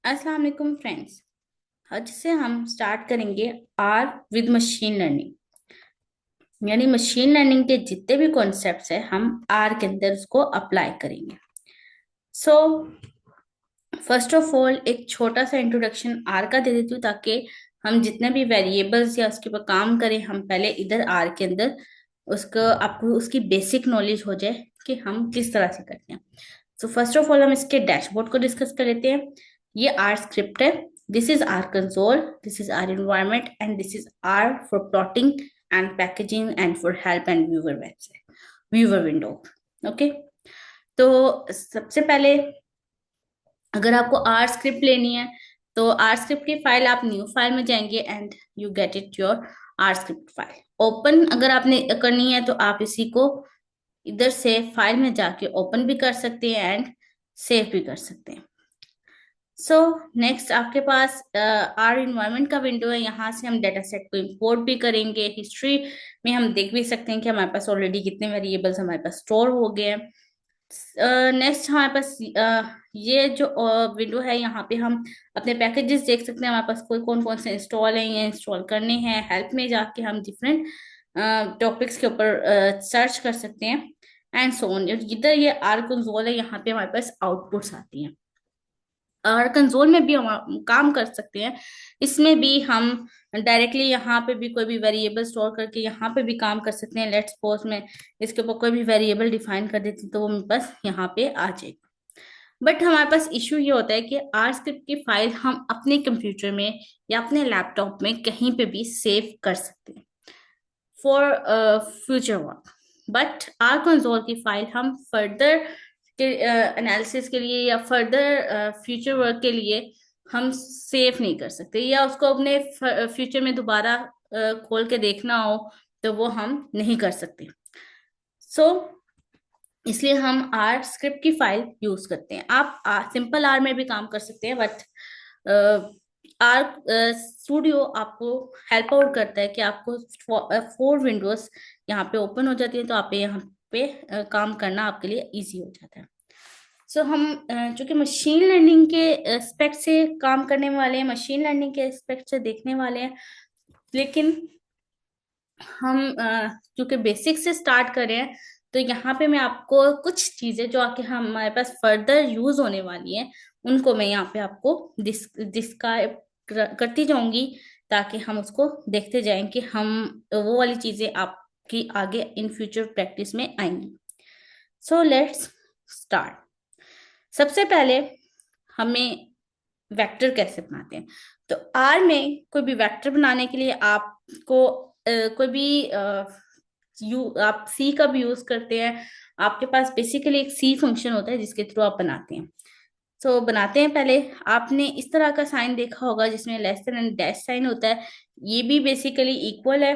अस्सलाम वालेकुम फ्रेंड्स। आज से हम स्टार्ट करेंगे आर विद मशीन लर्निंग। यानी मशीन लर्निंग के जितने भी कॉन्सेप्ट्स हैं हम आर के अंदर उसको अप्लाई करेंगे। सो फर्स्ट ऑफ ऑल एक छोटा सा इंट्रोडक्शन आर का दे देती हूँ ताकि हम जितने भी वेरिएबल्स या उसके ऊपर काम करें हम पहले इधर आर के अंदर उसको आपको उसकी बेसिक नॉलेज हो जाए कि हम किस तरह से करते हैं। सो फर्स्ट ऑफ ऑल हम इसके डैशबोर्ड को डिस्कस कर लेते हैं। ये आर स्क्रिप्ट है। This is R console, this is R environment and this is R for plotting and packaging and for help and viewer website viewer window. Okay, तो सबसे पहले अगर आपको आर स्क्रिप्ट लेनी है तो आर स्क्रिप्ट की फाइल आप न्यू फाइल में जाएंगे and you get it your R script file. Open अगर आपने करनी है तो आप इसी को इधर से फाइल में जाके ओपन भी कर सकते हैं एंड सेव भी कर सकते हैं। सो नेक्स्ट आपके पास आर इन्वायरमेंट का विंडो है। यहाँ से हम डेटा सेट को इंपोर्ट भी करेंगे। हिस्ट्री में हम देख भी सकते हैं कि हमारे पास ऑलरेडी कितने वेरिएबल्स हमारे पास स्टोर हो गए हैं। नेक्स्ट हमारे पास ये जो विंडो है यहाँ पे हम अपने पैकेजेस देख सकते हैं। हमारे पास कोई कौन कौन से इंस्टॉल है, ये इंस्टॉल करने हैं। हेल्प में जाके हम डिफरेंट टॉपिक्स के ऊपर सर्च कर सकते हैं एंड सो ऑन। इधर ये आर कंसोल है, यहाँ पे हमारे पास आउटपुट्स आती हैं। और कंसोल में भी हम काम कर सकते हैं। इसमें भी हम डायरेक्टली यहाँ पे भी कोई भी वेरिएबल स्टोर करके यहाँ पे भी काम कर सकते हैं। लेट्स सपोज मैं इसके ऊपर कोई भी वेरिएबल डिफाइन कर देती तो वो मेरे पास यहाँ पे आ जाएगा। बट हमारे पास इश्यू ये होता है कि आर स्क्रिप्ट की फाइल हम अपने कंप्यूटर में या अपने लैपटॉप में कहीं पे भी सेव कर सकते हैं for future work. But R console की फाइल हम फर्दर के एनालिसिस के लिए या फर्दर फ्यूचर वर्क के लिए हम सेव नहीं कर सकते, या उसको अपने फ्यूचर में दोबारा खोल के देखना हो तो वो हम नहीं कर सकते। सो इसलिए हम आर स्क्रिप्ट की फाइल यूज करते हैं। आप सिंपल आर में भी काम कर सकते हैं, बट आर स्टूडियो आपको हेल्प आउट करता है कि आपको फोर विंडोज यहाँ पे ओपन हो जाती है, तो आप यहाँ पे काम करना आपके लिए इजी हो जाता है। सो हम चूंकि मशीन लर्निंग के एस्पेक्ट से काम करने वाले हैं, मशीन लर्निंग के एस्पेक्ट से देखने वाले हैं, लेकिन हम क्योंकि बेसिक से स्टार्ट कर रहे हैं तो यहाँ पे मैं आपको कुछ चीजें जो आके हमारे पास फर्दर यूज होने वाली हैं उनको मैं यहाँ पे आपको डिस्क्राइब करती जाऊंगी, ताकि हम उसको देखते जाएं कि हम वो वाली चीजें आपकी आगे इन फ्यूचर प्रैक्टिस में आएंगी। So let's start. सबसे पहले हमें वेक्टर कैसे बनाते हैं। तो आर में कोई भी वेक्टर बनाने के लिए आपको कोई भी आप सी का भी यूज करते हैं। आपके पास बेसिकली एक सी फंक्शन होता है जिसके थ्रू आप बनाते हैं। तो बनाते हैं, पहले आपने इस तरह का साइन देखा होगा जिसमें less than and dash sign होता है। ये भी बेसिकली इक्वल है,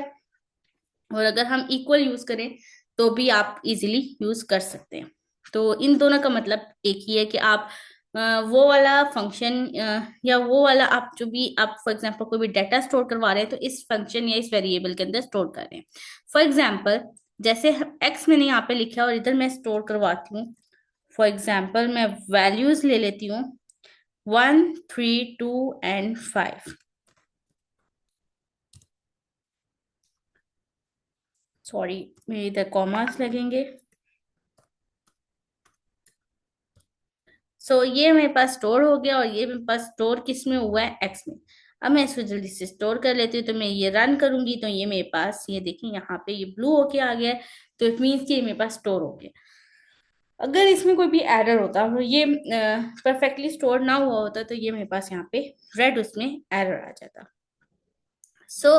और अगर हम इक्वल यूज करें तो भी आप इजीली यूज कर सकते हैं। तो इन दोनों का मतलब एक ही है कि आप वो वाला फंक्शन या वो वाला आप जो भी आप फॉर एग्जांपल कोई भी डाटा स्टोर करवा रहे हैं तो इस फंक्शन या इस वेरिएबल के अंदर स्टोर कर रहे हैं। फॉर एग्जांपल जैसे एक्स मैंने यहाँ पे लिखा और इधर मैं स्टोर करवाती हूँ। फॉर एग्जांपल मैं वैल्यूज ले लेती हूँ 1, 3, 2 एंड 5। सॉरी, मेरे इधर कॉमास लगेंगे। सो ये मेरे पास स्टोर हो गया, और ये मेरे पास स्टोर किस में हुआ है, एक्स में। अब मैं इसको जल्दी से स्टोर कर लेती हूँ, तो मैं ये रन करूंगी तो ये मेरे पास, ये देखिए यहाँ पे ये ब्लू होके आ गया है। तो इट मीन्स कि ये मेरे पास स्टोर हो गया। अगर इसमें कोई भी एरर होता और ये परफेक्टली स्टोर ना हुआ होता तो ये मेरे पास यहाँ पे रेड उसमें एरर आ जाता। सो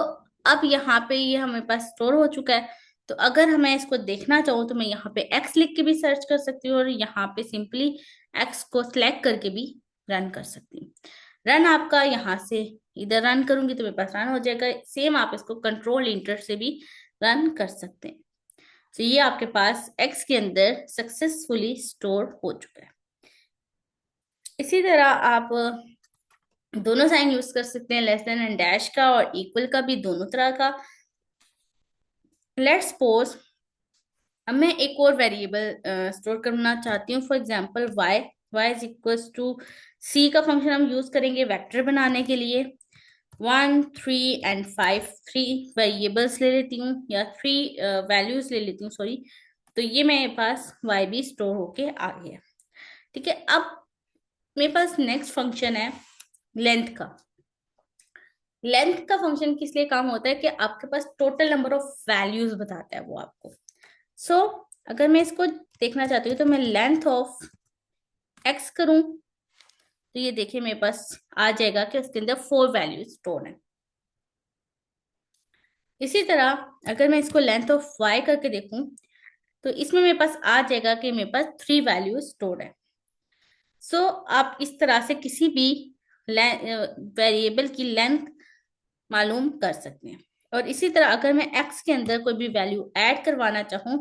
अब यहाँ पे ये हमारे पास स्टोर हो चुका है। तो अगर मैं इसको देखना चाहूँ तो मैं यहाँ पे एक्स लिख के भी सर्च कर सकती हूँ, और यहाँ पे सिंपली एक्स को सिलेक्ट करके भी रन कर सकती हूँ। रन आपका यहाँ से इधर रन करूंगी तो मेरे पास रन हो जाएगा। सेम आप इसको कंट्रोल इंटर से भी रन कर सकते हैं। तो ये आपके पास एक्स के अंदर सक्सेसफुली स्टोर हो चुका है। इसी तरह आप दोनों साइन यूज कर सकते हैं, लेस देन एंड डैश का और इक्वल का भी, दोनों तरह का। लेट्स सपोज अब मैं एक और वेरिएबल स्टोर करना चाहती हूँ, for example y. y is equal to c का फंक्शन हम यूज करेंगे वेक्टर बनाने के लिए। 1, 3 एंड 5, 3 वेरिएबल्स ले लेती हूँ या 3 वैल्यूज ले लेती हूँ, सॉरी। तो ये मेरे पास y भी स्टोर होके आ गया। ठीक है, अब मेरे पास नेक्स्ट फंक्शन है लेंथ का। लेंथ का फंक्शन किस लिए काम होता है कि आपके पास टोटल नंबर ऑफ वैल्यूज बताता है वो आपको। सो अगर मैं इसको देखना चाहती हूँ तो मैं लेंथ ऑफ एक्स करूं तो ये देखिए मेरे पास आ जाएगा कि उसके अंदर 4 वैल्यूज स्टोर है। इसी तरह अगर मैं इसको लेंथ ऑफ वाई करके देखूं तो इसमें मेरे पास आ जाएगा कि मेरे पास 3 वैल्यूज स्टोर है। सो आप इस तरह से किसी भी वेरिएबल की लेंथ मालूम कर सकते हैं। और इसी तरह अगर मैं एक्स के अंदर कोई भी वैल्यू ऐड करवाना चाहूं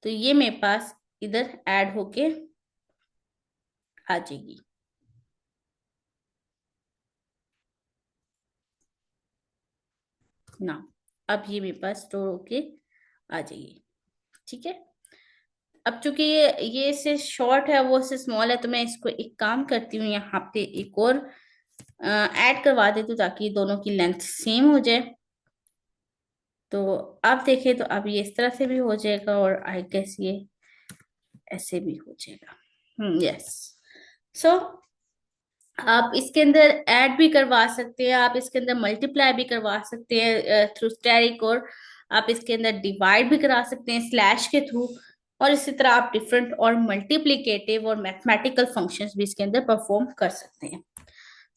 तो ये मेरे पास इधर ऐड होके आ जाएगी। ना, अब ये मेरे पास स्टोर होके आ जाएगी। ठीक है, अब चूंकि ये से शॉर्ट है वो से स्मॉल है तो मैं इसको एक काम करती हूँ, यहाँ पे एक और ऐड करवा देती हूँ ताकि दोनों की लेंथ सेम हो जाए। तो आप देखें तो अब ये इस तरह से भी हो जाएगा और आई गेस ये ऐसे भी हो जाएगा। यस। सो आप इसके अंदर ऐड भी करवा सकते हैं, आप इसके अंदर मल्टीप्लाई भी करवा सकते हैं थ्रू स्टेरिक, और आप इसके अंदर डिवाइड भी करा सकते हैं स्लैश के थ्रू। और इसी तरह आप डिफरेंट और मल्टीप्लिकेटिव और मैथमेटिकल फंक्शंस भी इसके अंदर परफॉर्म कर सकते हैं।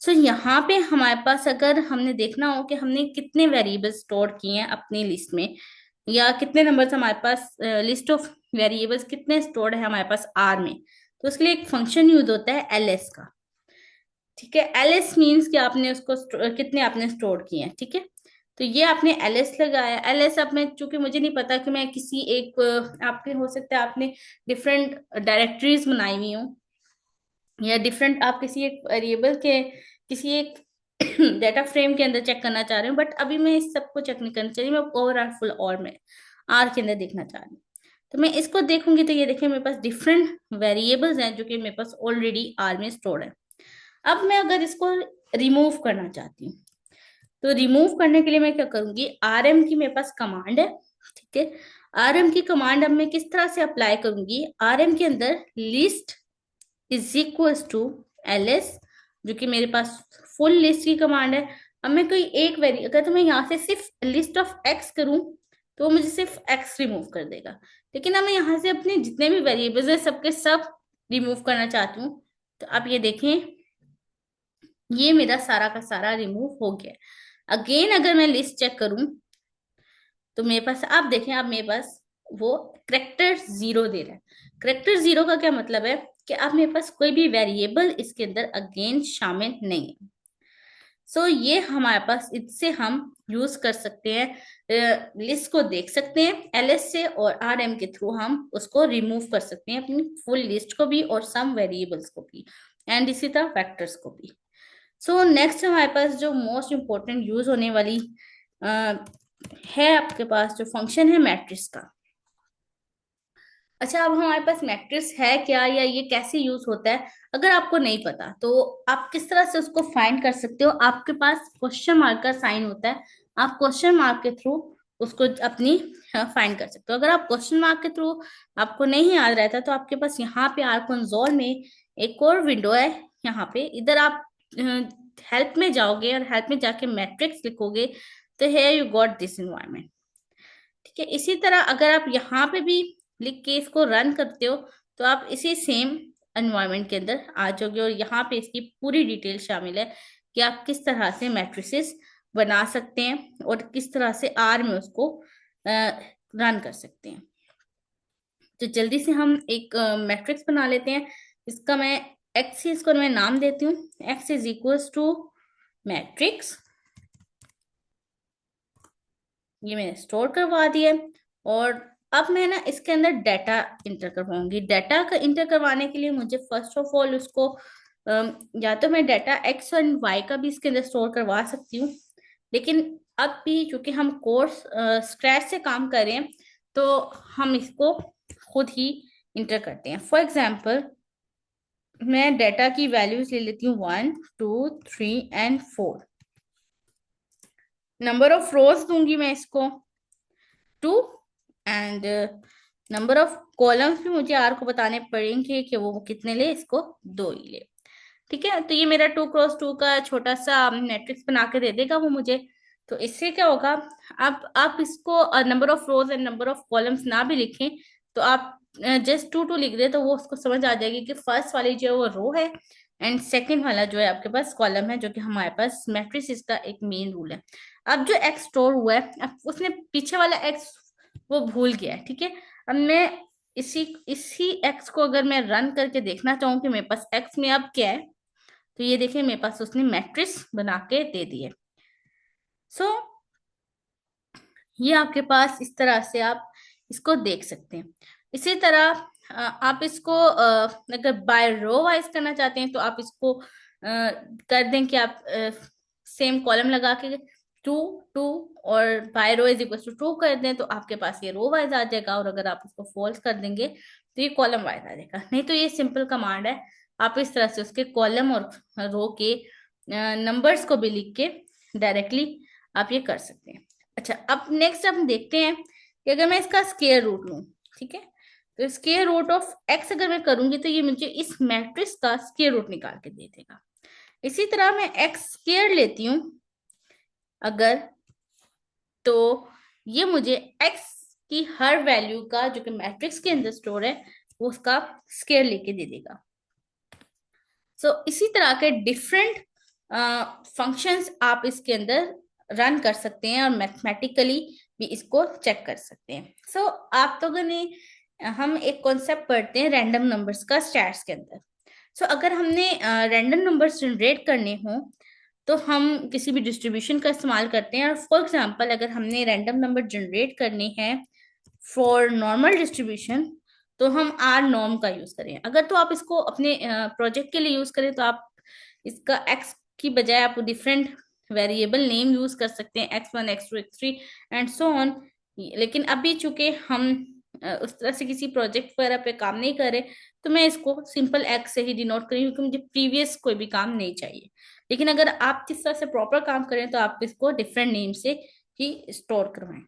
सो यहाँ पे हमारे पास अगर हमने देखना हो कि हमने कितने वेरिएबल स्टोर किए हैं अपनी लिस्ट में, या कितने नंबर्स हमारे पास लिस्ट ऑफ वेरिएबल्स कितने स्टोर्ड है हमारे पास आर में, तो उसके लिए एक फंक्शन यूज होता है एलएस का। ठीक है, एलएस मीन्स कि आपने उसको कितने आपने स्टोर किए हैं। ठीक है, तो ये आपने एलएस लगाया। एलएस अब मैं चूंकि मुझे नहीं पता कि मैं किसी एक आपके हो सकता है आपने डिफरेंट डायरेक्टरीज बनाई हुई हो, या डिफरेंट आप किसी एक वेरिएबल के किसी एक डेटा फ्रेम के अंदर चेक करना चाह रहे हो, बट अभी मैं इस सबको चेक नहीं करना चाह रही, मैं ओवरऑल फुल और में आर के अंदर देखना चाह रही हूँ। तो मैं इसको देखूंगी तो ये देखिए मेरे पास डिफरेंट वेरिएबल्स हैं जो कि मेरे पास ऑलरेडी आर में स्टोर्ड है। अब मैं अगर इसको रिमूव करना चाहती हूँ तो रिमूव करने के लिए मैं क्या करूंगी, आरएम की मेरे पास कमांड है। ठीक है, आरएम की कमांड अब मैं किस तरह से अप्लाई करूंगी, आरएम के अंदर list is equal to ls, जो कि मेरे पास फुल लिस्ट की कमांड है। अब मैं कोई एक वेरी अगर तो मैं यहाँ से सिर्फ लिस्ट ऑफ एक्स करूं तो मुझे सिर्फ एक्स रिमूव कर देगा, लेकिन अब मैं यहाँ से अपने जितने भी वेरिएबल्स है सबके सब रिमूव करना चाहती हूँ। तो आप ये देखें ये मेरा सारा का सारा रिमूव हो गया। अगेन अगर मैं लिस्ट चेक करूं तो मेरे पास आप देखें अब मेरे पास वो करेक्टर 0 दे रहा है। करेक्टर 0 का क्या मतलब है कि अब मेरे पास कोई भी वेरिएबल इसके अंदर अगेन शामिल नहीं है। सो ये हमारे पास इससे हम यूज कर सकते हैं, लिस्ट को देख सकते हैं एलएस से, और आरएम के थ्रू हम उसको रिमूव कर सकते हैं अपनी फुल लिस्ट को भी और सम वेरिएबल्स को भी, एंड इसी तरह वेक्टर्स को भी। सो नेक्स्ट हमारे पास जो मोस्ट इंपॉर्टेंट यूज होने वाली है आपके पास जो फंक्शन है मैट्रिक्स का। अच्छा, अब हमारे पास मैट्रिक्स है क्या या ये कैसे यूज होता है, अगर आपको नहीं पता तो आप किस तरह से उसको फाइंड कर सकते हो। आपके पास क्वेश्चन मार्क का साइन होता है, आप क्वेश्चन मार्क के थ्रू उसको अपनी फाइंड कर सकते हो। अगर आप क्वेश्चन मार्क के थ्रू आपको नहीं याद रहता तो आपके पास यहाँ पे आर कंसोल में एक और विंडो है। यहाँ पे इधर आप हेल्प में जाओगे और हेल्प में जाके मैट्रिक्स लिखोगे तो here you got this environment. ठीक है, इसी तरह अगर आप यहाँ पे भी लिख के इसको रन करते हो तो आप इसी सेम एनवायरनमेंट के अंदर आ जाओगे, और यहाँ पे इसकी पूरी डिटेल शामिल है कि आप किस तरह से मैट्रिसेस बना सकते हैं और किस तरह से आर में उसको रन कर सकते हैं। तो जल्दी से हम एक मैट्रिक्स बना लेते हैं। इसका मैं एक्स को मैं नाम देती हूँ, x is equals to matrix. ये मैंने स्टोर करवा दिया, और अब मैं ना इसके अंदर डाटा इंटर करवाऊंगी। डाटा का इंटर करवाने के लिए मुझे फर्स्ट ऑफ ऑल उसको या तो मैं डाटा एक्स और वाई का भी इसके अंदर स्टोर करवा सकती हूँ, लेकिन अब भी चूंकि हम कोर्स स्क्रैच से काम कर रहे हैं तो हम इसको खुद ही इंटर करते हैं। फॉर एग्जाम्पल मैं डेटा की वैल्यूज ले लेती हूँ 1 2 3 एंड 4। नंबर ऑफ रोज दूंगी मैं इसको 2, एंड नंबर ऑफ कॉलम्स भी मुझे आर को बताने पड़ेंगे कि वो कितने ले, इसको 2 ही ले। ठीक है, तो ये मेरा 2 क्रॉस 2 का छोटा सा मैट्रिक्स बना के दे देगा वो मुझे। तो इससे क्या होगा, आप इसको number of rose and number of columns ना भी लिखें, तो आप जस्ट 2 2 लिख दे तो वो उसको समझ आ जाएगी कि फर्स्ट वाली जो है वो रो है, एंड सेकंड वाला जो है आपके पास कॉलम है, जो कि हमारे पास मैट्रिक्स इसका एक मेन रूल है। अब जो एक्स स्टोर हुआ है, अब उसने पीछे वाला एक्स वो भूल गया है। ठीक है, अब मैं इसी इसी एक्स को अगर मैं रन करके देखना चाहूँ कि मेरे पास एक्स में अब क्या है, तो ये देखिए मेरे पास उसने मैट्रिक्स बना के दे दिए। सो ये आपके पास इस तरह से आप इसको देख सकते हैं। इसी तरह आप इसको अगर बाय रो वाइज करना चाहते हैं तो आप इसको कर दें कि आप सेम कॉलम लगा के 2 2 और by row is equal to 2 कर दें, तो आपके पास ये रो वाइज आ जाएगा। और अगर आप इसको फॉल्स कर देंगे तो ये कॉलम वाइज आ जाएगा। नहीं तो ये सिंपल कमांड है, आप इस तरह से उसके कॉलम और रो के नंबर्स को भी लिख के डायरेक्टली आप ये कर सकते हैं। अच्छा, अब नेक्स्ट हम देखते हैं कि अगर मैं इसका स्क्वायर रूट लूं, ठीक है, तो स्क्वायर रूट ऑफ एक्स अगर मैं करूंगी तो ये मुझे इस मैट्रिक्स का स्क्वायर रूट निकाल के दे देगा। इसी तरह मैं एक्स स्क्वायर लेती हूँ अगर, तो ये मुझे एक्स की हर वैल्यू का जो कि मैट्रिक्स के अंदर स्टोर है वो उसका स्क्वायर लेके दे देगा। इसी तरह के डिफरेंट फंक्शंस आप इसके अंदर रन कर सकते हैं और मैथमेटिकली भी इसको चेक कर सकते हैं। आप तो ने हम एक कॉन्सेप्ट पढ़ते हैं रैंडम नंबर्स का स्टैट्स के अंदर। अगर हमने रैंडम नंबर्स जनरेट करने हो तो हम किसी भी डिस्ट्रीब्यूशन का इस्तेमाल करते हैं। और फॉर एग्जांपल अगर हमने रैंडम नंबर जनरेट करने हैं फॉर नॉर्मल डिस्ट्रीब्यूशन, तो हम आर नॉर्म का यूज करें। अगर तो आप इसको अपने प्रोजेक्ट के लिए यूज करें तो आप इसका एक्स की बजाय आप डिफरेंट वेरिएबल नेम यूज कर सकते हैं, x1 x2 x3 and so on. लेकिन अभी चूंकि हम उस तरह से किसी प्रोजेक्ट वगैरह पे काम नहीं कर रहे, तो मैं इसको सिंपल एक्स से ही डिनोट करी, क्योंकि मुझे प्रीवियस कोई भी काम नहीं चाहिए। लेकिन अगर आप किस तरह से प्रॉपर काम करें तो आप इसको डिफरेंट नेम से ही स्टोर करवाएं।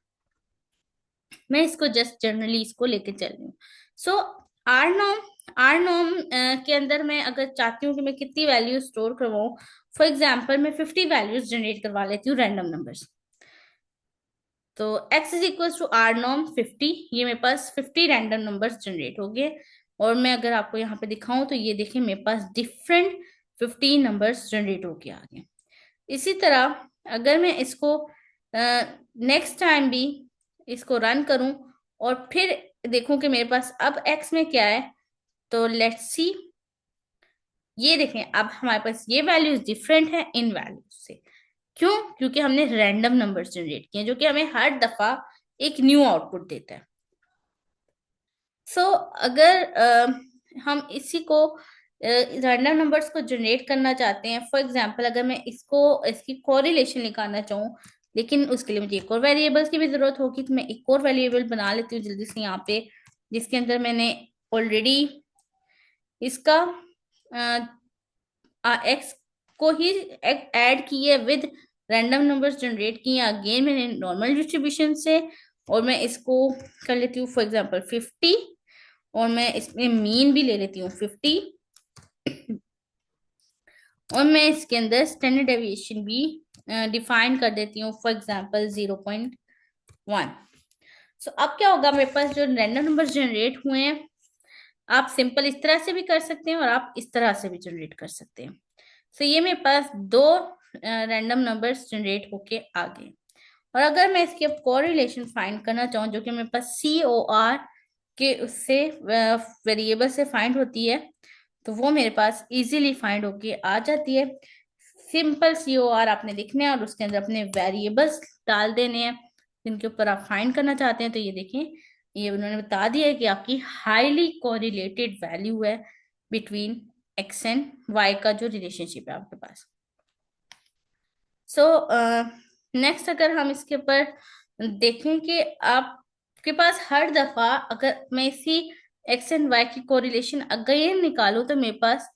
मैं इसको जस्ट जनरली इसको लेके चल रही हूँ। सो आर नॉर्म के अंदर मैं अगर चाहती हूँ कि मैं कितनी वैल्यू स्टोर करवाऊँ, फॉर एग्जाम्पल मैं 50 वैल्यूज जनरेट करवा लेती हूँ रैंडम नंबर्स। तो x is equal to R norm 50, ये मेरे पास 50 रैंडम नंबर्स जनरेट हो गए। और मैं अगर आपको यहाँ पे दिखाऊं तो ये देखिए मेरे पास डिफरेंट 50 नंबर्स जनरेट होके आ गए। इसी तरह अगर मैं इसको नेक्स्ट टाइम भी इसको रन करूं और फिर देखूं कि मेरे पास अब x में क्या है, तो लेट्स सी, ये देखें अब हमारे पास ये वैल्यूज डिफरेंट है इन वैल्यूज से। क्यों? क्योंकि हमने रैंडम नंबर्स जनरेट किए जो कि हमें हर दफा एक न्यू आउटपुट देता है। अगर हम इसी को रैंडम नंबर्स को जनरेट करना चाहते हैं, फॉर एग्जांपल अगर मैं इसको इसकी कोरिलेशन निकालना चाहूँ, लेकिन उसके लिए मुझे एक और वेरिएबल्स की भी जरूरत होगी, तो मैं एक और वेरिएबल बना लेती हूँ जल्दी से यहाँ पे, जिसके अंदर मैंने ऑलरेडी इसका एक्स को ही ऐड किए विद रैंडम नंबर्स जनरेट किए अगेन मैंने नॉर्मल डिस्ट्रीब्यूशन से। और मैं इसको कर लेती हूँ फॉर एग्जांपल 50, और मैं इसमें मीन भी ले लेती हूँ 50, और मैं इसके अंदर स्टैंडर्ड डेविएशन भी डिफाइन कर देती हूँ फॉर एग्जांपल 0.1। अब क्या होगा, मेरे पास जो रैंडम नंबर्स जनरेट हुए हैं, आप सिंपल इस तरह से भी कर सकते हैं और आप इस तरह से भी जनरेट कर सकते हैं। ये मेरे पास दो रैंडम नंबर्स जनरेट होके आ गए। और अगर मैं इसकी अब कोरिलेशन फाइंड करना चाहूँ, जो कि मेरे पास COR के उससे वेरिएबल से फाइंड होती है, तो वो मेरे पास इजीली फाइंड होके आ जाती है। सिंपल COR आपने लिखना है और उसके अंदर अपने वेरिएबल्स डाल देने हैं जिनके ऊपर आप फाइंड करना चाहते हैं। तो ये देखें, ये उन्होंने बता दिया है कि आपकी हाईली कोरिलेटेड वैल्यू है बिटवीन एक्स एंड वाई का जो रिलेशनशिप है आपके पास। नेक्स्ट अगर हम इसके ऊपर देखें कि आपके पास हर दफा अगर मैं इसी एक्स एंड वाई की कोरिलेशन अगेन निकालूं, तो मेरे पास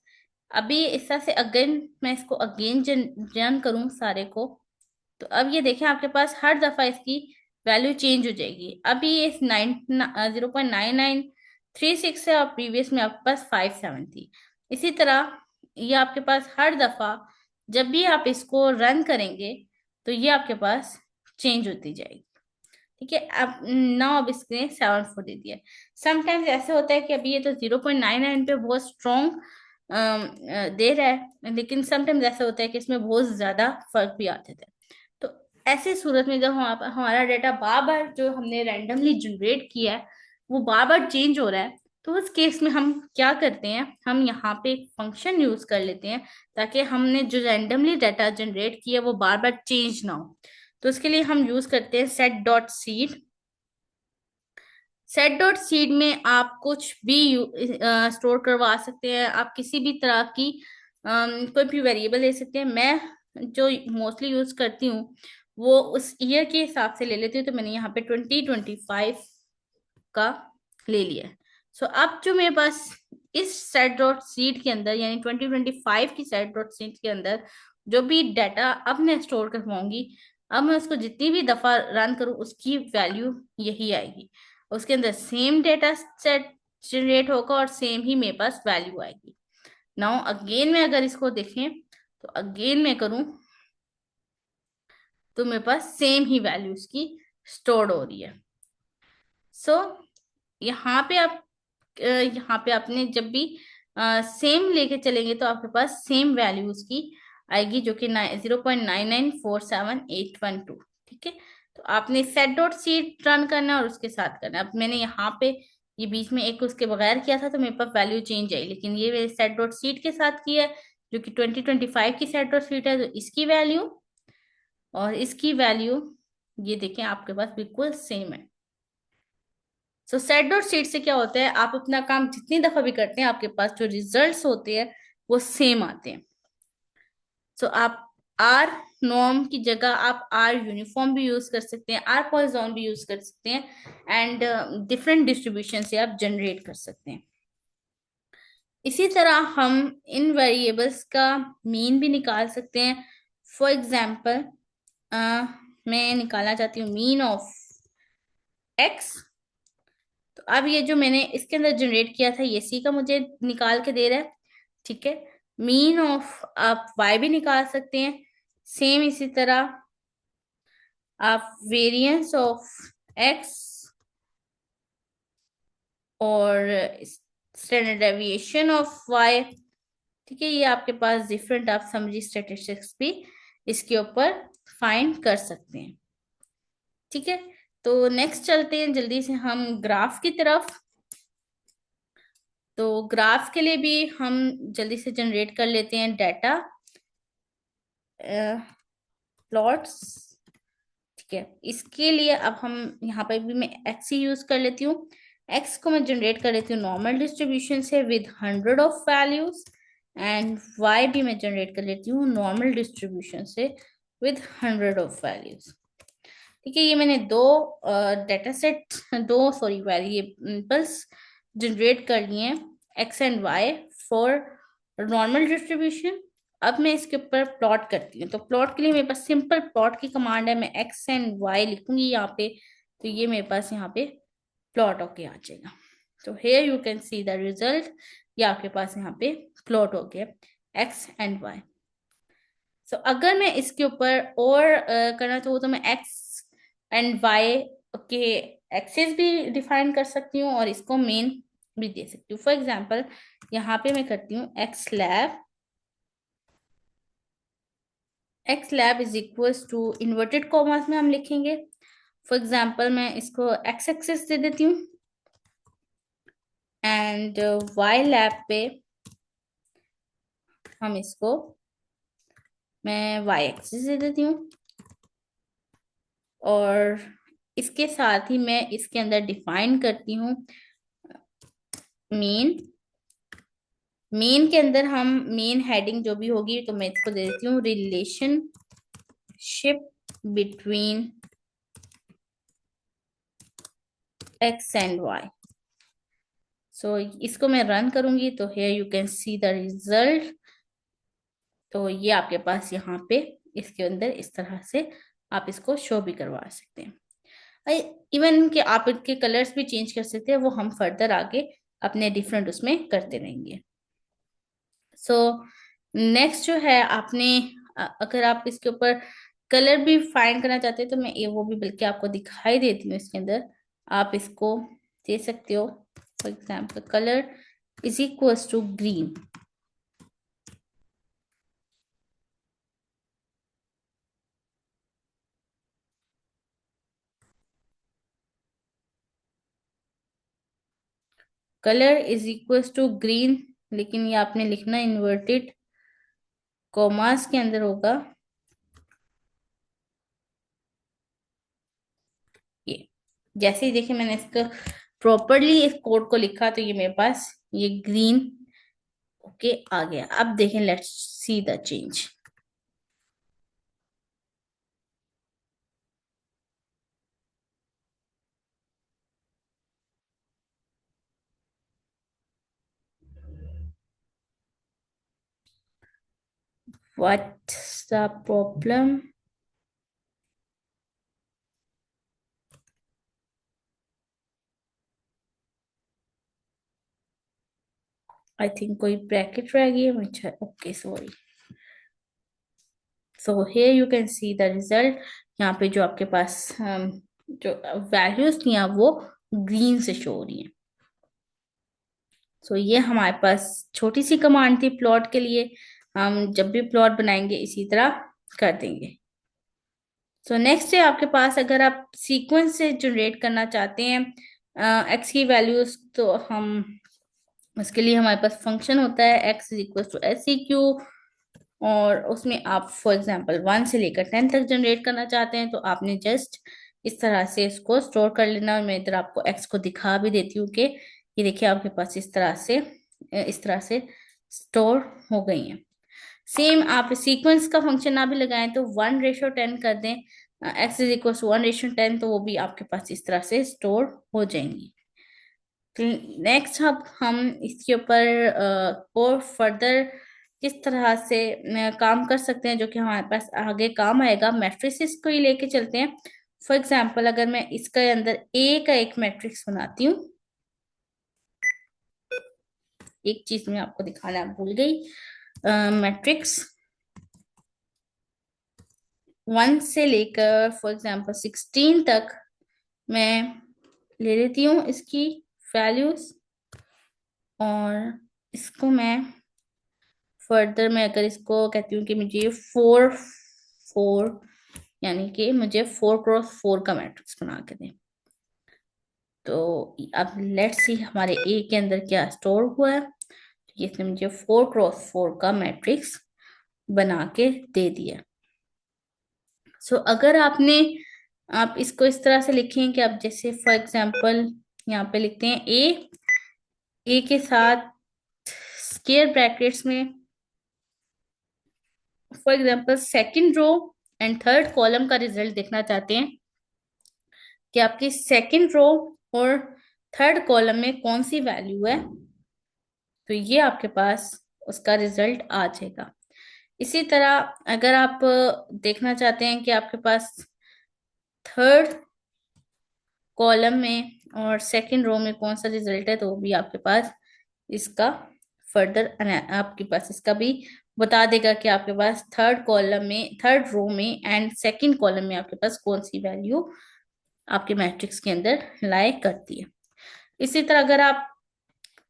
अभी इस तरह से अगेन मैं इसको अगेन रन करूं सारे को, तो अब ये देखें आपके पास हर दफा इसकी वैल्यू चेंज हो जाएगी। अभी ये 0.9936 है और प्रीवियस में आपके पास 57 थी। इसी तरह ये आपके पास हर दफा जब भी आप इसको रन करेंगे तो ये आपके पास चेंज होती जाएगी। ठीक है, अब नाउ अब इसने 7 4 दे दिया। समटाइम्स ऐसे होता है कि अभी ये तो 0.99 पे बहुत स्ट्रॉन्ग दे रहा है, लेकिन समटाइम्स ऐसा होता है कि इसमें बहुत ज्यादा फर्क भी आते थे। तो ऐसी सूरत में जब हमारा डेटा बार बार जो हमने रैंडमली जनरेट किया है वो बार बार चेंज हो रहा है, तो उस केस में हम क्या करते हैं, हम यहाँ पे एक फंक्शन यूज कर लेते हैं ताकि हमने जो रैंडमली डाटा जनरेट किया वो बार बार चेंज ना हो। तो इसके लिए हम यूज करते हैं set.seed। set.seed में आप कुछ भी स्टोर करवा सकते हैं, आप किसी भी तरह की कोई भी वेरिएबल ले सकते हैं। मैं जो मोस्टली यूज करती हूँ वो उस ईयर के हिसाब से ले लेती हूँ, तो मैंने यहाँ पे 2025 का ले लिया है। सो अब जो मेरे पास इस set.seed के अंदर यानी 2025 की set.seed के अंदर जो भी डाटा अब मैं स्टोर करवाऊंगी, अब मैं उसको जितनी भी दफा रन करूँ उसकी वैल्यू यही आएगी। उसके अंदर सेम डेटा सेट जनरेट होगा और सेम ही मेरे पास वैल्यू आएगी। नाउ अगेन मैं अगर इसको देखें तो अगेन मैं करूं तो मेरे पास सेम ही वैल्यूज की स्टोर्ड हो रही है। सो यहाँ पे आप यहाँ पे आपने जब भी सेम लेके चलेंगे तो आपके पास सेम वैल्यूज की आएगी जो कि 0.9947812। ठीक है, तो आपने set.c रन करना है और उसके साथ करना है। अब मैंने यहाँ पे ये बीच में एक उसके बगैर किया था तो मेरे पास वैल्यू चेंज आई, लेकिन ये मैंने set.c के साथ किया है जो कि 2025 की set.c है, तो इसकी वैल्यू और इसकी वैल्यू ये देखें आपके पास बिल्कुल सेम है। सो सेट डॉट शीट से क्या होता है, आप अपना काम जितनी दफा भी करते हैं आपके पास जो रिजल्ट्स होते हैं वो सेम आते हैं। सो आप आर नॉर्म की जगह आप आर यूनिफॉर्म भी यूज कर सकते हैं, आर पॉइजन भी यूज कर सकते हैं एंड डिफरेंट डिस्ट्रीब्यूशन से आप जनरेट कर सकते हैं। इसी तरह हम इन वेरिएबल्स का मीन भी निकाल सकते हैं। फॉर एग्जाम्पल मैं निकालना चाहती हूँ मीन ऑफ एक्स। तो अब ये जो मैंने इसके अंदर जनरेट किया था ये सी का मुझे निकाल के दे रहा है। ठीक है, मीन ऑफ आप वाई भी निकाल सकते हैं। सेम इसी तरह आप वेरिएंस ऑफ एक्स और स्टैंडर्ड डेविएशन ऑफ वाई। ठीक है, ये आपके पास डिफरेंट आप समरी स्टेटिस्टिक्स भी इसके ऊपर फाइंड कर सकते हैं। ठीक है, तो नेक्स्ट चलते हैं जल्दी से हम ग्राफ की तरफ। तो ग्राफ के लिए भी हम जल्दी से जनरेट कर लेते हैं डाटा प्लॉट्स। ठीक है, इसके लिए अब हम यहाँ पे भी मैं एक्स ही यूज कर लेती हूँ। एक्स को मैं जनरेट कर लेती हूँ नॉर्मल डिस्ट्रीब्यूशन से with 100 of values and y भी मैं जनरेट कर लेती हूँ नॉर्मल डिस्ट्रीब्यूशन से विद 100 ऑफ वैल्यूज। ठीक है, ये मैंने दो डेटा सेट दो सॉरी वेरिएबल्स जनरेट कर लिए हैं x and y for normal distribution. अब मैं इसके ऊपर प्लॉट करती हूँ, तो प्लॉट के लिए मेरे पास सिंपल प्लॉट की कमांड है। मैं एक्स एंड वाई लिखूंगी यहाँ पे, तो ये मेरे पास यहाँ पे प्लॉट होके आ जाएगा। तो here you can see the result, ये आपके पास यहाँ पे प्लॉट हो गया एक्स एंड वाई। सो अगर मैं इसके ऊपर और करना चाहूँ तो मैं एक्स एंड वाई के एक्सेस भी डिफाइन कर सकती हूँ और इसको मेन भी दे सकती हूँ। फॉर एग्जाम्पल यहाँ पे मैं करती हूँ x lab is equals to inverted commas में हम लिखेंगे। फॉर एग्जाम्पल मैं इसको एक्स एक्सेस दे देती हूँ एंड वाई लैब पे हम इसको मैं वाई एक्सेस दे देती हूँ और इसके साथ ही मैं इसके अंदर डिफाइन करती हूँ मेन। मेन के अंदर हम मेन हेडिंग जो भी होगी तो मैं इसको दे देती हूँ relationship between X and Y. So इसको मैं रन करूंगी तो here you can see the result तो ये आपके पास यहाँ पे इसके अंदर इस तरह से आप इसको शो भी करवा सकते हैं। इवन कि आप इनके कलर्स भी चेंज कर सकते हैं, वो हम फर्दर आगे अपने डिफरेंट उसमें करते रहेंगे। सो नेक्स्ट जो है आपने अगर आप इसके ऊपर कलर भी फाइंड करना चाहते हैं तो मैं ये वो भी बल्कि आपको दिखाई देती हूँ इसके अंदर। आप इसको दे सकते हो, for example colour is equals to green. Colour is equals to green, लेकिन ये आपने लिखना इन्वर्टेड कॉमास के अंदर होगा। ये जैसे ही देखिए मैंने इसका प्रॉपरली इस कोड को लिखा तो ये मेरे पास ये ग्रीन ओके आ गया। अब देखें, let's see the change. What's the problem? I think कोई ब्रैकेट रह गई है मुझे। Okay sorry. So here you can see the result. यहाँ पे जो आपके पास जो वैल्यूज थी वो ग्रीन से शो हो रही है। सो ये हमारे पास छोटी सी कमांड थी प्लॉट के लिए। हम जब भी प्लॉट बनाएंगे इसी तरह कर देंगे। सो नेक्स्ट है आपके पास, अगर आप सीक्वेंस से जनरेट करना चाहते हैं एक्स की वैल्यूज, तो हम उसके लिए हमारे पास फंक्शन होता है x is equal to S C Q. और उसमें आप फॉर एग्जांपल 1 से लेकर 10 तक जनरेट करना चाहते हैं तो आपने जस्ट इस तरह से इसको स्टोर कर लेना। और मैं इधर आपको एक्स को दिखा भी देती हूँ कि ये देखिए आपके पास इस तरह से स्टोर हो गई है। सेम आप सीक्वेंस का फंक्शन ना भी लगाएं तो 1:10 कर दें, एक्स इज इक्वल टू 1:10, तो वो भी आपके पास इस तरह से स्टोर हो जाएंगी। नेक्स्ट अब हम इसके ऊपर और फर्दर किस तरह से काम कर सकते हैं जो कि हमारे पास आगे काम आएगा, मैट्रिसेस को ही लेके चलते हैं। फॉर एग्जांपल अगर मैं इसके अंदर ए का एक मैट्रिक्स बनाती हूँ, एक चीज मैं आपको दिखाना भूल गई। मैट्रिक्स 1 से लेकर फॉर एग्जांपल 16 तक मैं ले लेती हूँ इसकी वैल्यूज। और इसको मैं फर्दर मैं अगर इसको कहती हूँ कि मुझे 4 4 यानी कि मुझे 4x4 का मैट्रिक्स बना के दें, तो अब लेट्स सी हमारे ए के अंदर क्या स्टोर हुआ है। तो इसने मुझे 4x4 का मैट्रिक्स बना के दे दिया। सो अगर आप इसको इस तरह से लिखें कि आप जैसे फॉर एग्जांपल यहाँ पे लिखते हैं ए के साथ स्क्वायर ब्रैकेट्स में for example second row and third column का रिजल्ट देखना चाहते हैं कि आपकी सेकंड रो और थर्ड कॉलम में कौन सी वैल्यू है, तो ये आपके पास उसका रिजल्ट आ जाएगा। इसी तरह अगर आप देखना चाहते हैं कि आपके पास थर्ड कॉलम में और सेकंड रो में कौन सा रिजल्ट है, तो वो भी आपके पास इसका फर्दर आपके पास इसका भी बता देगा कि आपके पास थर्ड कॉलम में, थर्ड रो में एंड सेकंड कॉलम में आपके पास कौन सी वैल्यू आपके मैट्रिक्स के अंदर लाई करती है। इसी तरह अगर आप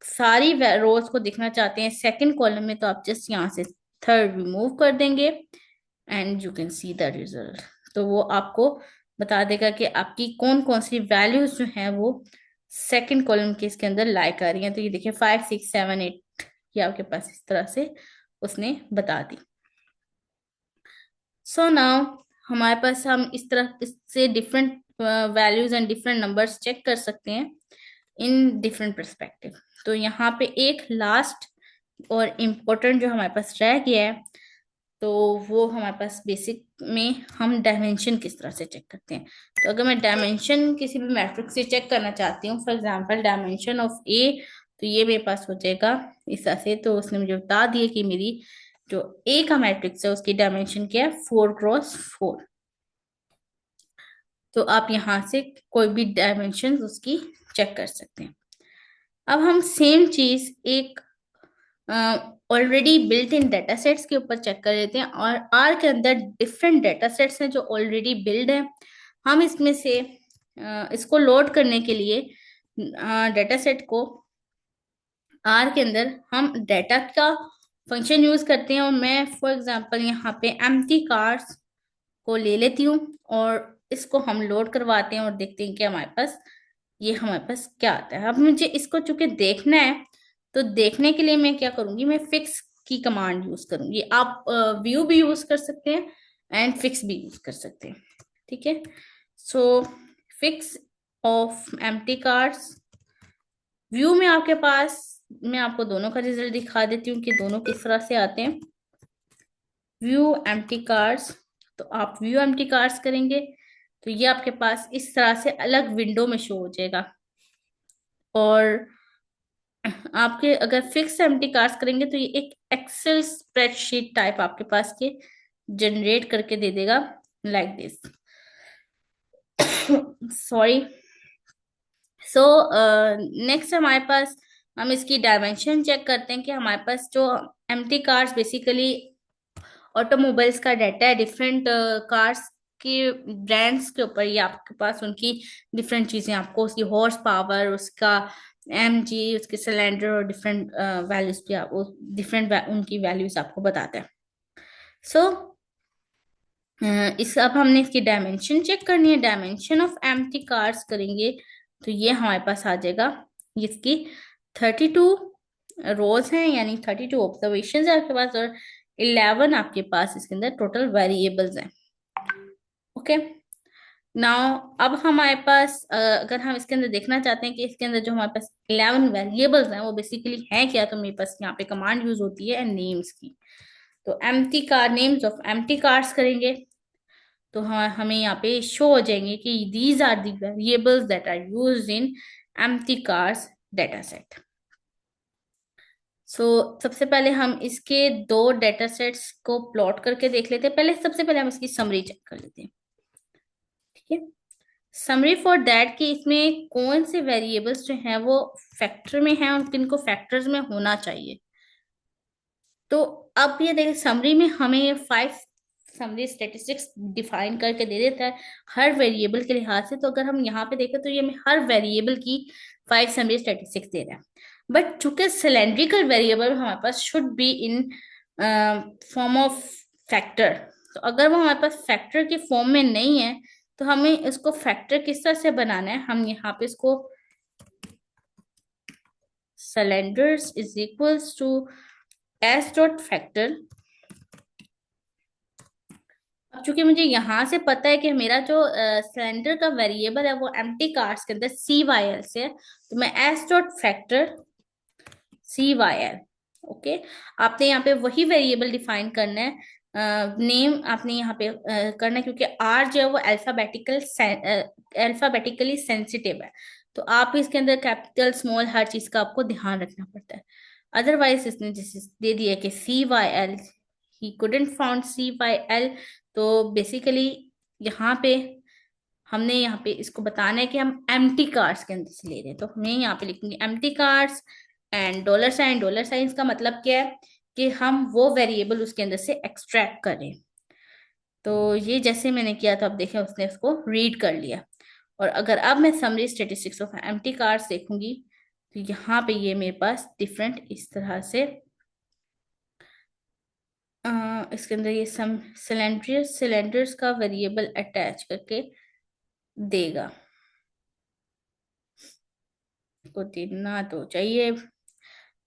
सारी रोज को देखना चाहते हैं सेकंड कॉलम में, तो आप जस्ट यहाँ से थर्ड रिमूव कर देंगे and you can see the result. तो वो आपको बता देगा कि आपकी कौन कौन सी वैल्यूज जो हैं वो सेकंड कॉलम के इसके अंदर लाई कर रही हैं। तो ये देखिए 5 6 7 8 ये आपके पास इस तरह से उसने बता दी। सो नाउ हमारे पास हम इस तरह इससे different values and different numbers check कर सकते हैं इन डिफरेंट परस्पेक्टिव। तो यहाँ पे एक लास्ट और इम्पोर्टेंट जो हमारे पास रह गया है, तो वो हमारे पास बेसिक में हम डायमेंशन किस तरह से चेक करते हैं। तो अगर मैं डायमेंशन किसी भी मैट्रिक्स से चेक करना चाहती हूँ, फॉर एग्जांपल डायमेंशन ऑफ ए, तो ये मेरे पास हो जाएगा इस तरह से। तो उसने मुझे बता दिया कि मेरी जो ए का मैट्रिक्स है उसकी डायमेंशन क्या है, 4x4। तो आप यहाँ से कोई भी डायमेंशन उसकी चेक कर सकते हैं। अब हम सेम चीज एक already built in data sets के ऊपर चेक कर लेते हैं, और आर के अंदर डिफरेंट डेटा सेट्स हैं जो ऑलरेडी बिल्ड है। हम इसमें से इसको लोड करने के लिए डेटा सेट को आर के अंदर हम डेटा का फंक्शन यूज करते हैं, और मैं फॉर एग्जांपल यहाँ पे एम्प्टी कार्स को ले लेती हूँ और इसको हम लोड करवाते हैं और देखते हैं कि हमारे पास क्या आता है। अब मुझे इसको चूंकि देखना है, तो देखने के लिए मैं क्या करूंगी, मैं फिक्स की कमांड यूज करूंगी। आप व्यू भी यूज कर सकते हैं एंड फिक्स भी यूज कर सकते हैं, ठीक है। So fix of empty cars, view में आपके पास, मैं आपको दोनों का रिजल्ट दिखा देती हूँ कि दोनों किस तरह से आते हैं। व्यू एम्प्टी कार्स, तो आप व्यू एम्प्टी कार्स करेंगे तो ये आपके पास इस तरह से अलग विंडो में शो हो जाएगा। और आपके अगर फिक्स एम्प्टी कार्स करेंगे तो ये एक एक्सेल स्प्रेडशीट टाइप आपके पास के जनरेट करके दे देगा, like this. Sorry. So next हमारे पास, हम इसकी डायमेंशन चेक करते हैं कि हमारे पास जो एम्प्टी कार्स बेसिकली ऑटोमोबाइल्स का डाटा है, डिफरेंट कार्स के ब्रांड्स के ऊपर, ये आपके पास उनकी डिफरेंट चीजें, आपको उसकी हॉर्स पावर, उसका एमजी, उसके सिलेंडर और डिफरेंट वैल्यूज भी आपको डिफरेंट उनकी वैल्यूज आपको बताता है। सो इस अब हमने इसकी डायमेंशन चेक करनी है। डायमेंशन ऑफ एम्प्टी कार्स करेंगे तो ये हमारे पास आ जाएगा, इसकी 32 रोज हैं, यानी 32 ऑब्जर्वेशन है आपके पास, और 11 आपके पास इसके अंदर टोटल वेरिएबल्स हैं। ओके, नाउ अब हमारे पास अगर हम इसके अंदर देखना चाहते हैं कि इसके अंदर जो हमारे पास 11 वेरिएबल्स हैं वो बेसिकली हैं क्या, तो मेरे पास यहाँ पे कमांड यूज होती है नेम्स की। तो empty car, names of empty cars करेंगे तो हमें यहाँ पे शो हो जाएंगे कि these are the variables that are used in empty cars data set. So सबसे पहले हम इसके दो डेटा सेट्स को प्लॉट करके देख लेते हैं। सबसे पहले हम इसकी समरी चेक कर लेते हैं, ठीक है। समरी फॉर दैट कि इसमें कौन से वेरिएबल्स जो हैं वो फैक्टर में हैं और किनको फैक्टर्स में होना चाहिए। तो अब ये देखिए, समरी में हमें ये 5 समरी स्टेटिस्टिक्स डिफाइन करके दे देता है हर वेरिएबल के लिहाज से। तो अगर हम यहाँ पे देखें तो ये हमें हर वेरिएबल की 5 समरी स्टेटिस्टिक्स दे रहा है। बट चूंकि सिलेंड्रिकल वेरिएबल हमारे पास should be in form of factor, तो अगर वो हमारे पास फैक्टर की फॉर्म में नहीं है तो हमें इसको फैक्टर किस तरह से बनाना है। हम यहाँ पे इसको cylinders is equals to S dot factor. अब चूंकि मुझे यहाँ से पता है कि मेरा जो सिलेंडर का वेरिएबल है वो एम्प्टी कार्स के अंदर सी वाई एल से है, तो मैं S dot factor C Y L. Okay, आपने यहाँ पे वही वेरिएबल डिफाइन करना है, नेम आपने यहाँ पे करना है, क्योंकि आर जो है वो अल्फाबेटिकली सेंसिटिव है। तो आप इसके अंदर कैपिटल स्मॉल हर चीज का आपको ध्यान रखना पड़ता है। अदरवाइज इसने जैसे दे दिया कि C Y L, he couldn't found C Y L, तो बेसिकली यहाँ पे हमने यहाँ पे इसको बताना है कि हम एम्प्टी कार्स के अंदर से ले रहे हैं। तो हमें यहाँ पे लिखेंगे empty cars and dollar sign. Dollar sign का मतलब क्या है कि हम वो वेरिएबल उसके अंदर से एक्सट्रैक्ट करें। तो ये जैसे मैंने किया तो अब देखें उसने उसको रीड कर लिया। और अगर अब मैं summary statistics of empty cars देखूंगी तो यहाँ पे ये मेरे पास डिफरेंट इस तरह से इसके अंदर ये सम सिलेंडर्स का वेरिएबल अटैच करके देगा, को देना तो चाहिए।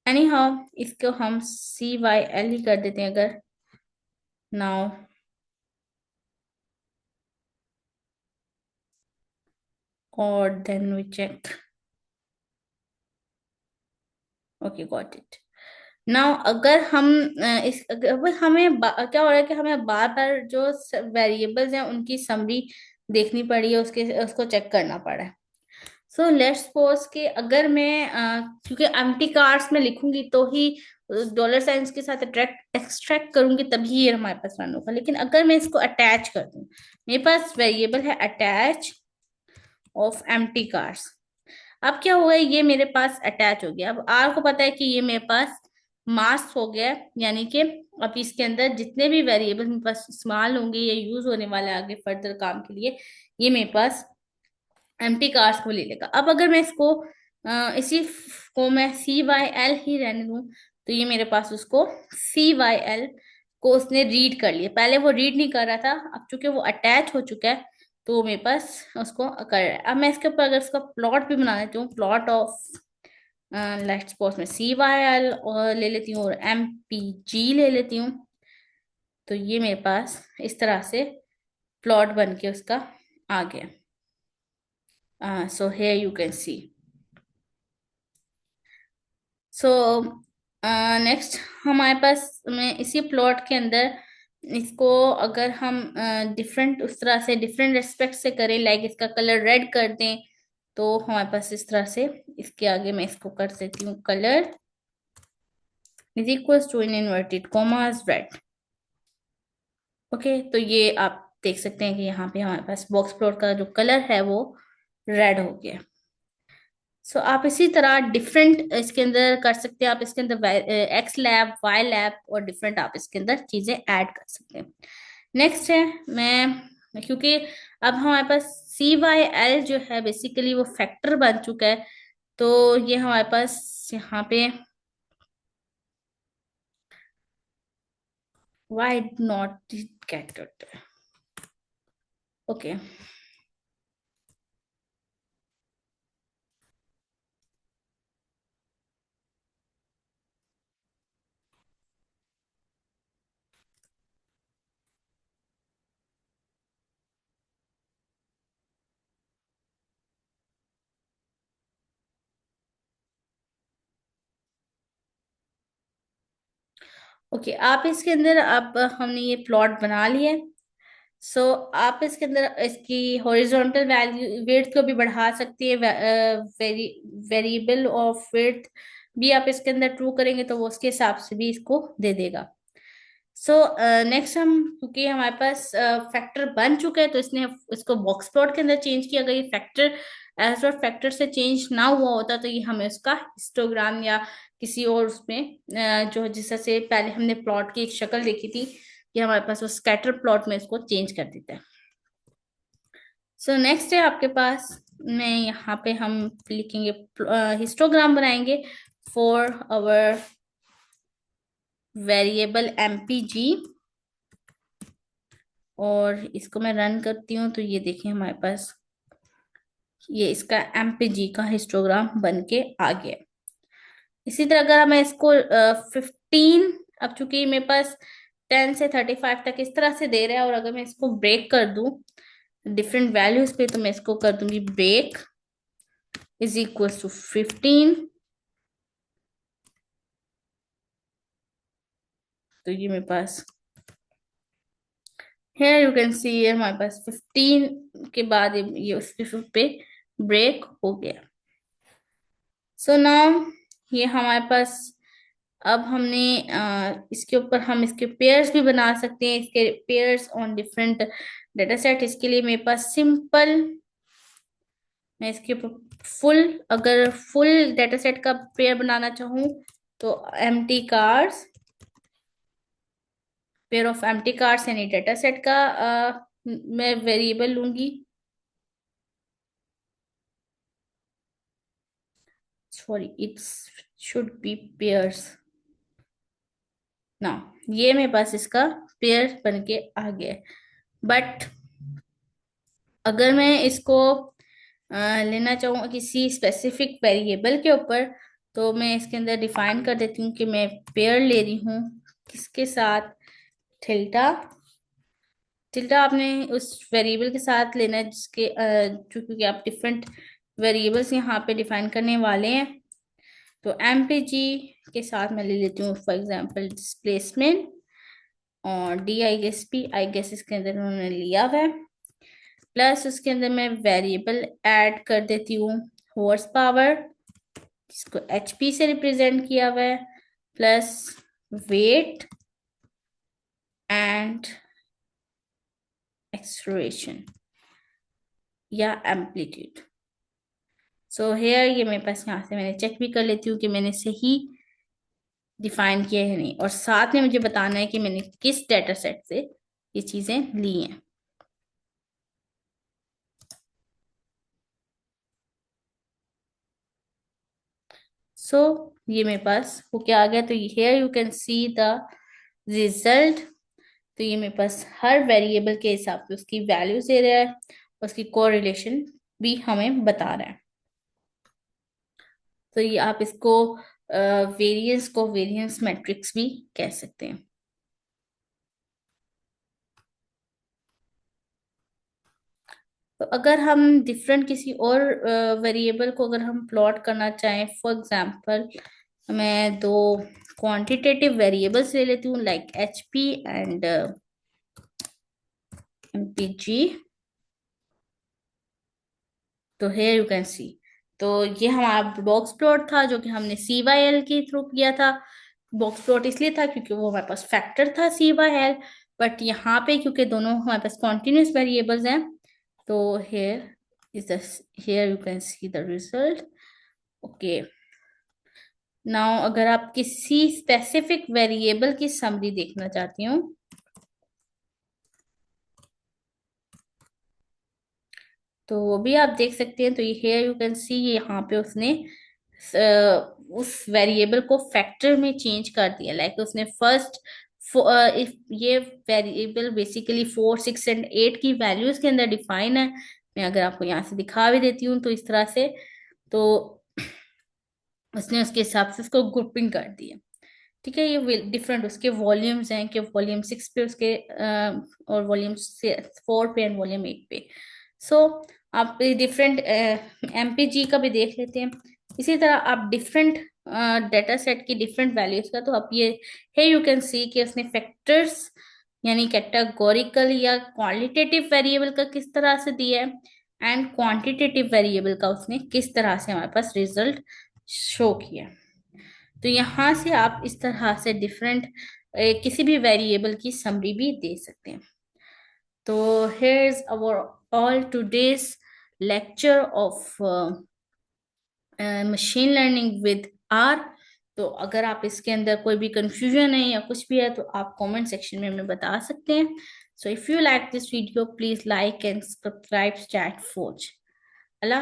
एनी हाउ इसको हम सी वाई एल ही कर देते हैं अगर। नाउ और then we check. Okay, got it. Now अगर हम अगर हमें क्या हो रहा है कि हमें बार बार जो वेरिएबल्स हैं उनकी समरी देखनी पड़ी है, उसके उसको चेक करना पड़ा है। सो लेट्स सपोज कि अगर मैं क्योंकि एम्प्टी कार्ड्स में लिखूंगी तो ही डॉलर साइंस के साथ अट्रैक्ट एक्सट्रैक्ट करूंगी तभी ये हमारे पास रन होगा। लेकिन अगर मैं इसको अटैच कर दूं, मेरे पास वेरिएबल है अटैच ऑफ एम्प्टी कार्ड्स। अब क्या हुआ है, ये मेरे पास अटैच हो गया। अब आर को पता है कि ये मेरे पास मास हो गया है, यानी कि अब इसके अंदर जितने भी वेरिएबल मेरे पास इस्तेमाल होंगे या यूज होने वाले आगे फर्दर काम के लिए, ये मेरे पास एम्प्टी कार्स को ले लेगा। अब अगर मैं इसको इसी को मैं सी वाई एल ही रहने दूं, तो ये मेरे पास उसको सी वाई एल को उसने रीड कर लिया। पहले वो रीड नहीं कर रहा था, अब चूंकि वो अटैच हो चुका है तो वो मेरे पास उसको कर रहा है। अब मैं इसके ऊपर अगर इसका प्लॉट भी बना देती हूँ, प्लॉट ऑफ लेट्स सपोज मैं सी वाई एल और ले लेती हूँ और एम पी जी ले लेती हूँ, तो ये मेरे पास इस तरह से प्लॉट बन के उसका आ गया। So here you can C. So next हमारे पास में इसी प्लॉट के अंदर इसको अगर हम डिफरेंट उस तरह से डिफरेंट रेस्पेक्ट से करें, लाइक इसका कलर रेड कर दें, तो हमारे पास इस तरह से इसके आगे मैं इसको कर देती हूँ colour is equals to in inverted commas red. Okay, तो ये आप देख सकते हैं कि यहाँ पे हमारे पास बॉक्स प्लॉट का जो कलर है वो रेड हो गया। सो आप इसी तरह डिफरेंट इसके अंदर कर सकते हैं। आप इसके अंदर एक्स लैब वाई लैब और डिफरेंट आप इसके अंदर चीजें ऐड कर सकते हैं। नेक्स्ट है मैं क्योंकि अब हमारे पास सी वाई एल जो है बेसिकली वो फैक्टर बन चुका है, तो ये हमारे पास यहाँ पे why not get it. Okay, okay आप इसके अंदर अब हमने ये प्लॉट बना लिया। सो आप इसके अंदर इसकी हॉरिजॉन्टल वैल्यू विड्थ को भी बढ़ा सकती है। वेरिएबल ऑफ विड्थ भी आप इसके अंदर ट्रू करेंगे तो वो उसके हिसाब से भी इसको दे देगा। सो नेक्स्ट हम क्योंकि हमारे पास फैक्टर बन चुका है तो इसने इसको बॉक्स प्लॉट के अंदर चेंज किया। अगर ये फैक्टर एज और फैक्टर से चेंज ना हुआ होता तो ये हमें उसका हिस्टोग्राम या किसी और उसमें जो जिस से पहले हमने प्लॉट की एक शक्ल देखी थी, ये हमारे पास वो स्कैटर प्लॉट में इसको चेंज कर देता है। सो नेक्स्ट है आपके पास में यहाँ पे हम लिखेंगे हिस्टोग्राम बनाएंगे फॉर आवर वेरिएबल एमपीजी, और इसको मैं रन करती हूँ तो ये देखिए हमारे पास ये इसका एमपीजी का हिस्टोग्राम बन के आ गया। इसी तरह अगर मैं इसको 15, अब चूंकि मेरे पास 10 से 35 तक इस तरह से दे रहा है, और अगर मैं इसको ब्रेक कर दूं डिफरेंट वैल्यूज पे तो मैं इसको कर दूंगी ब्रेक इज इक्वल टू 15। तो ये मेरे पास है, यू कैन सी हमारे पास 15 के बाद ये उसके पे ब्रेक हो गया। सो नाउ ये हमारे पास अब हमने इसके ऊपर हम इसके पेयर्स भी बना सकते हैं, इसके pairs on different data set. इसके लिए मेरे पास सिंपल मैं इसके ऊपर फुल अगर फुल डेटा सेट का पेयर बनाना चाहूँ तो empty cars pair of empty cards यानी डेटा सेट का मैं वेरिएबल लूंगी। Sorry it's should be pairs ना। ये मेरे पास इसका पेयर बन के आ गया। बट अगर मैं इसको लेना चाहूँ किसी स्पेसिफिक वेरिएबल के ऊपर, तो मैं इसके अंदर डिफाइन कर देती हूँ कि मैं पेयर ले रही हूँ किसके साथ, थिल्टा। थिल्टा आपने उस वेरिएबल के साथ लेना है जिसके क्योंकि आप डिफरेंट वेरिएबल्स यहाँ पे डिफाइन करने वाले हैं। तो एमपीजी के साथ मैं ले लेती हूँ फॉर एग्जांपल डिस्प्लेसमेंट, और डी आई गेस इसके अंदर उन्होंने लिया हुआ है, प्लस उसके अंदर मैं वेरिएबल ऐड कर देती हूँ हॉर्स पावर, इसको HP से रिप्रेजेंट किया हुआ है, प्लस वेट एंड एक्सलरेशन या एम्पलीट्यूड। सो हेयर ये मेरे पास, यहाँ से मैंने चेक भी कर लेती हूँ कि मैंने सही डिफाइन किया है नहीं, और साथ में मुझे बताना है कि मैंने किस डेटा सेट से ये चीजें ली हैं। सो ये मेरे पास वो क्या आ गया, तो here you can see the result. तो ये मेरे पास हर वेरिएबल के हिसाब से उसकी वैल्यू दे रहा है, उसकी कोरिलेशन भी हमें बता रहा है। तो ये आप इसको वेरिएंस को वेरिएंस मैट्रिक्स भी कह सकते हैं। तो अगर हम डिफरेंट किसी और वेरिएबल को अगर हम प्लॉट करना चाहें, फॉर एग्जांपल मैं दो क्वांटिटेटिव वेरिएबल्स ले लेती हूँ, लाइक HP एंड MPG। तो हेयर यू कैन सी, तो ये हमारा बॉक्स प्लॉट था जो कि हमने CYL के थ्रू किया था। बॉक्स प्लॉट इसलिए था क्योंकि वो हमारे पास फैक्टर था CYL, बट यहाँ पे क्योंकि दोनों हमारे पास कॉन्टिन्यूस वेरिएबल्स हैं, तो here is the, here you can see the result. Okay, now अगर आप किसी स्पेसिफिक वेरिएबल की समरी देखना चाहती हूँ, तो वो भी आप देख सकते हैं। तो ये हेयर यू कैन सी, यहाँ पे उसने उस वेरिएबल को फैक्टर में चेंज कर दिया, लाइक उसने फर्स्ट इफ ये वेरिएबल बेसिकली 4, 6 एंड 8 की वैल्यूज के अंदर डिफाइन है। मैं अगर आपको यहाँ से दिखा भी देती हूँ तो इस तरह से, तो उसने उसके हिसाब से उसको ग्रुपिंग कर दिया। ठीक है, ये डिफरेंट उसके वॉल्यूम्स हैं कि वॉल्यूम 6 पे उसके और वॉल्यूम 4 पे एंड वॉल्यूम 8 पे। सो आप डिफरेंट MPG का भी देख लेते हैं। इसी तरह आप डिफरेंट डेटा सेट की डिफरेंट वैल्यूज का, तो आप ये है यू कैन सी कि उसने फैक्टर्स यानी कैटेगोरिकल या क्वालिटेटिव वेरिएबल का किस तरह से दिया है, एंड क्वांटिटेटिव वेरिएबल का उसने किस तरह से हमारे पास रिजल्ट शो किया। तो यहाँ से आप इस तरह से डिफरेंट किसी भी वेरिएबल की समरी भी दे सकते हैं। तो here is our all today's lecture of machine learning with R। तो अगर आप इसके अंदर कोई भी कंफ्यूजन है या कुछ भी है तो आप कमेंट सेक्शन में हमें बता सकते हैं। So if you like this video please like and subscribe chat forge. Allah.